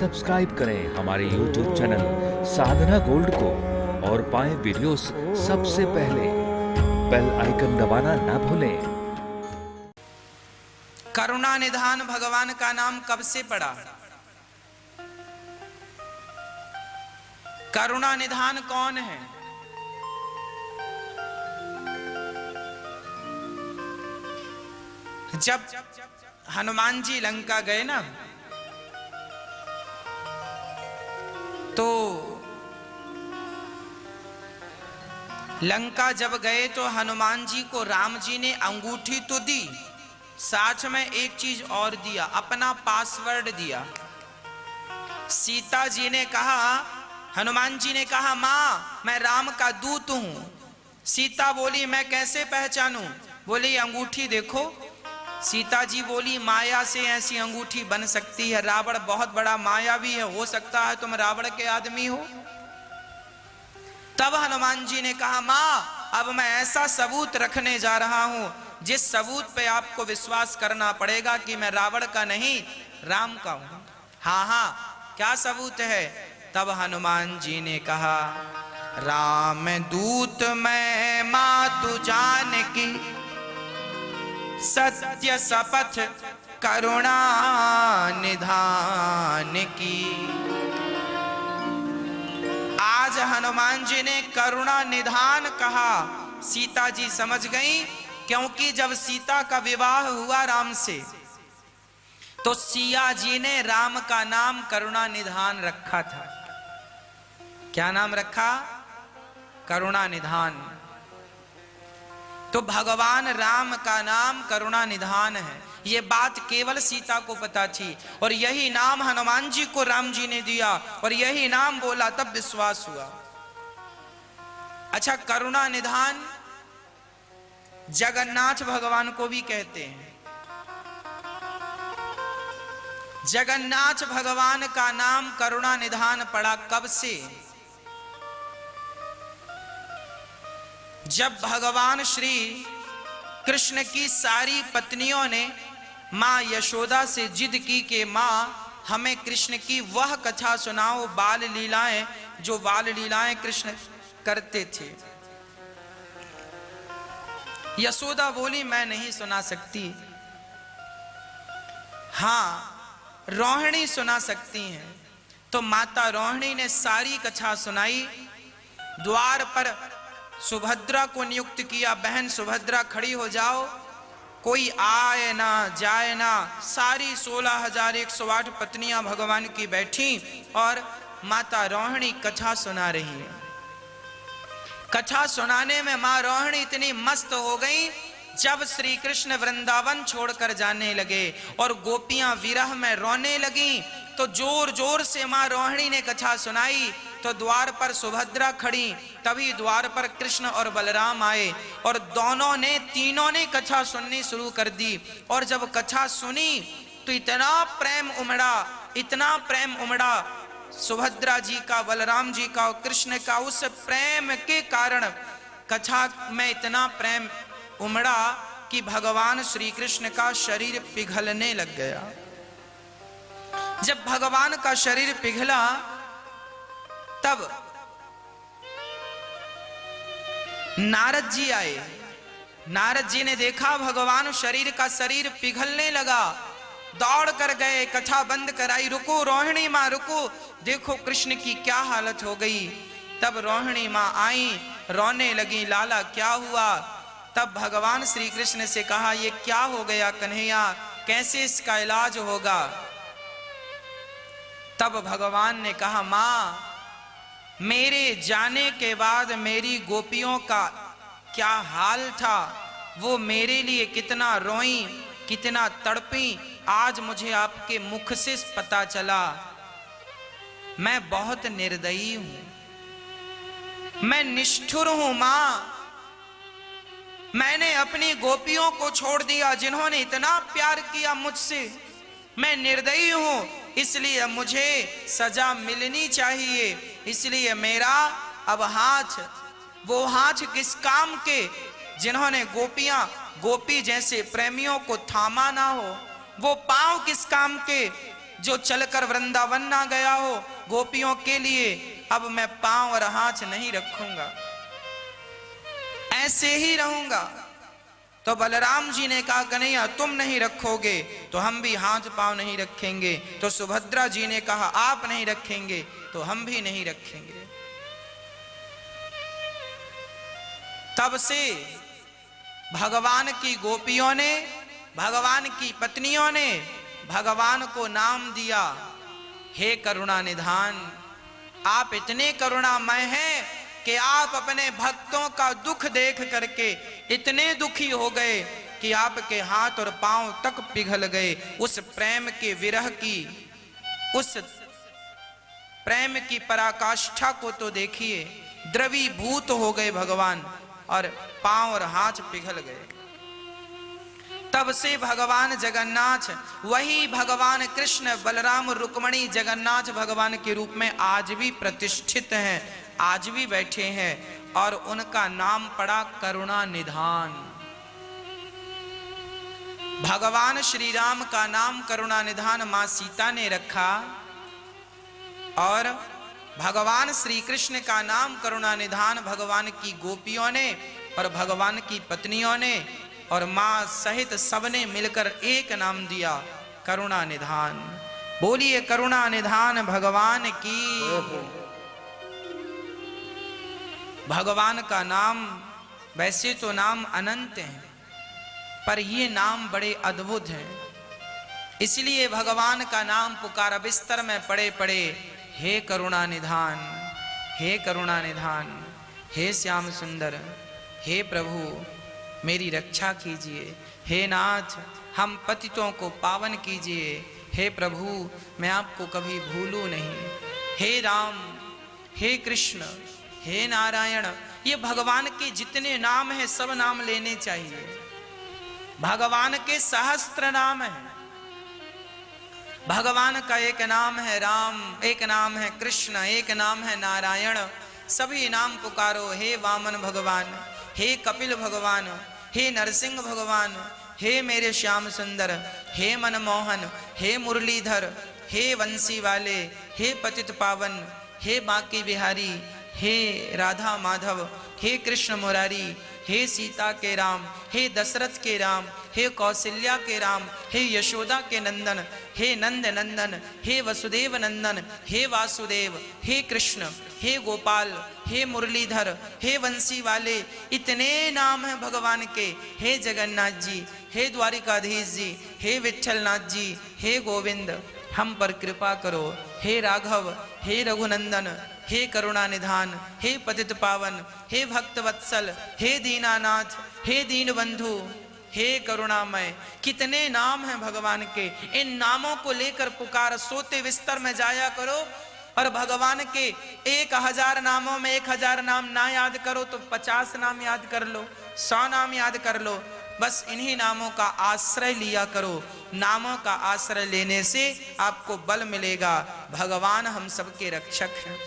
Subscribe करें हमारे YouTube channel साधना gold को और पाएं वीडियोस सबसे पहले। बेल आइकन दबाना ना भूलें। करुणा निधान भगवान का नाम कब से पड़ा? करुणा निधान कौन है? जब हनुमान जी लंका गए ना, तो लंका जब गए तो हनुमान जी को राम जी ने अंगूठी तो दी, साथ में एक चीज और दिया, अपना पासवर्ड दिया। सीता जी ने कहा, हनुमान जी ने कहा, मां मैं राम का दूत हूं। सीता बोली, मैं कैसे पहचानूं? बोली, अंगूठी देखो। सीता जी बोली, माया से ऐसी अंगूठी बन सकती है, रावण बहुत बड़ा मायावी है, हो सकता है तुम रावण के आदमी हो। तब हनुमान जी ने कहा, मां अब मैं ऐसा सबूत रखने जा रहा हूं जिस सबूत पे आपको विश्वास करना पड़ेगा कि मैं रावण का नहीं राम का हूं। हाँ हाँ, क्या सबूत है? तब हनुमान जी ने कहा, राम दूत मैं मातु जानकी, सत्य शपथ करुणा निधान की। आज हनुमान जी ने करुणा निधान कहा, सीता जी समझ गई, क्योंकि जब सीता का विवाह हुआ राम से, तो सिया जी ने राम का नाम करुणा निधान रखा था। क्या नाम रखा? करुणा निधान। तो भगवान राम का नाम करुणा निधान है, ये बात केवल सीता को पता थी, और यही नाम हनुमान जी को राम जी ने दिया, और यही नाम बोला तब विश्वास हुआ। अच्छा, करुणा निधान जगन्नाथ भगवान को भी कहते हैं। जगन्नाथ भगवान का नाम करुणा निधान पड़ा कब से? जब भगवान श्री कृष्ण की सारी पत्नियों ने मां यशोदा से जिद की कि मां हमें कृष्ण की वह कथा सुनाओ, बाल लीलाएं, जो बाल लीलाएं कृष्ण करते थे। यशोदा बोली, मैं नहीं सुना सकती। हाँ, रोहिणी सुना सकती हैं। तो माता रोहिणी ने सारी कथा सुनाई। द्वार पर सुभद्रा को नियुक्त किया, बहन सुभद्रा खड़ी हो जाओ, कोई आए ना जाए ना। सारी 16,108 पत्नियां भगवान की बैठी और माता रोहिणी कथा सुना रही है। कथा सुनाने में मां रोहिणी इतनी मस्त हो गई, जब श्री कृष्ण वृंदावन छोड़कर जाने लगे और गोपियां विरह में रोने लगी, तो जोर जोर से मां रोहिणी ने कथा सुनाई। तो द्वार पर सुभद्रा खड़ी, तभी द्वार पर कृष्ण और बलराम आए, और दोनों ने, तीनों ने कथा सुननी शुरू कर दी। और जब कथा सुनी तो इतना प्रेम उमड़ा, इतना प्रेम उमड़ा सुभद्रा जी का, बलराम जी का और कृष्ण का। उस प्रेम के कारण कथा में इतना प्रेम उमड़ा कि भगवान श्री कृष्ण का शरीर पिघलने लग गया। जब भगवान का शरीर पिघला, तब नारद जी आए। नारद जी ने देखा भगवान शरीर का शरीर पिघलने लगा, दौड़ कर गए, कथा बंद कराई। रुको रोहिणी मां रुको, देखो कृष्ण की क्या हालत हो गई। तब रोहिणी मां आई, रोने लगी, लाला क्या हुआ? तब भगवान श्री कृष्ण से कहा, ये क्या हो गया कन्हैया, कैसे इसका इलाज होगा? तब भगवान ने कहा, मां मेरे जाने के बाद मेरी गोपियों का क्या हाल था, वो मेरे लिए कितना रोई, कितना तड़पी, आज मुझे आपके मुख से पता चला। मैं बहुत निर्दयी हूं, मैं निष्ठुर हूं मां। मैंने अपनी गोपियों को छोड़ दिया जिन्होंने इतना प्यार किया मुझसे। मैं निर्दयी हूं, इसलिए मुझे सजा मिलनी चाहिए। इसलिए मेरा अब हाथ, वो हाथ किस काम के जिन्होंने गोपी जैसे प्रेमियों को थामा ना हो, वो पांव किस काम के जो चलकर वृंदावन ना गया हो गोपियों के लिए, अब मैं पांव और हाथ नहीं रखूंगा, ऐसे ही रहूंगा। तो बलराम जी ने कहा कन्हैया तुम नहीं रखोगे तो हम भी हाथ पांव नहीं रखेंगे। तो सुभद्रा जी ने कहा आप नहीं रखेंगे तो हम भी नहीं रखेंगे। तब से भगवान की गोपियों ने, भगवान की पत्नियों ने भगवान को नाम दिया हे करुणा निधान। आप इतने करुणामय हैं कि आप अपने भक्तों का दुख देख करके इतने दुखी हो गए कि आपके हाथ और पांव तक पिघल गए। उस प्रेम के विरह की, उस प्रेम की पराकाष्ठा को तो देखिए, द्रवीभूत हो गए भगवान और पांव और हाथ पिघल गए। तब से भगवान जगन्नाथ, वही भगवान कृष्ण बलराम रुक्मणी जगन्नाथ भगवान के रूप में आज भी प्रतिष्ठित हैं, आज भी बैठे हैं और उनका नाम पड़ा करुणा निधान। भगवान श्री राम का नाम करुणा निधान मां सीता ने रखा और भगवान श्री कृष्ण का नाम करुणा निधान भगवान की गोपियों ने और भगवान की पत्नियों ने और मां सहित सबने मिलकर एक नाम दिया करुणा निधान। बोलिए करुणा निधान भगवान की। भगवान का नाम वैसे तो नाम अनंत हैं, पर ये नाम बड़े अद्भुत हैं। इसलिए भगवान का नाम पुकारा बिस्तर में पड़े पड़े, हे करुणा निधान, हे करुणा निधान, हे श्याम सुंदर, हे प्रभु मेरी रक्षा कीजिए, हे नाथ हम पतितों को पावन कीजिए, हे प्रभु मैं आपको कभी भूलूं नहीं, हे राम, हे कृष्ण, हे नारायण। ये भगवान के जितने नाम हैं सब नाम लेने चाहिए। भगवान के सहस्त्र नाम हैं। भगवान का एक नाम है राम, एक नाम है कृष्ण, एक नाम है नारायण। सभी नाम पुकारो, हे वामन भगवान, हे कपिल भगवान, हे नरसिंह भगवान, हे मेरे श्याम सुंदर, हे मनमोहन, हे मुरलीधर, हे वंशी वाले, हे पतित पावन, हे बांके बिहारी, हे राधा माधव, हे कृष्ण मुरारी, हे सीता के राम, हे दशरथ के राम, हे कौशल्या के राम, हे यशोदा के नंदन, हे नंद नंदन, हे वसुदेव नंदन, हे वासुदेव, हे कृष्ण, हे गोपाल, हे मुरलीधर, हे वंशी वाले। इतने नाम हैं भगवान के। हे जगन्नाथ जी, हे द्वारिकाधीश जी, हे विठलनाथ जी, हे गोविंद हम पर कृपा करो। हे राघव, हे रघुनंदन, हे करुणा निधान, हे पतित पावन, हे भक्त वत्सल, हे दीनानाथ, हे दीन बंधु, हे करुणामय। कितने नाम हैं भगवान के। इन नामों को लेकर पुकार, सोते बिस्तर में जाया करो और भगवान के 1000 नामों में 1000 नाम ना याद करो तो 50 नाम याद कर लो, 100 नाम याद कर लो। बस इन्हीं नामों का आश्रय लिया करो। नामों का आश्रय लेने से आपको बल मिलेगा। भगवान हम सबके रक्षक हैं।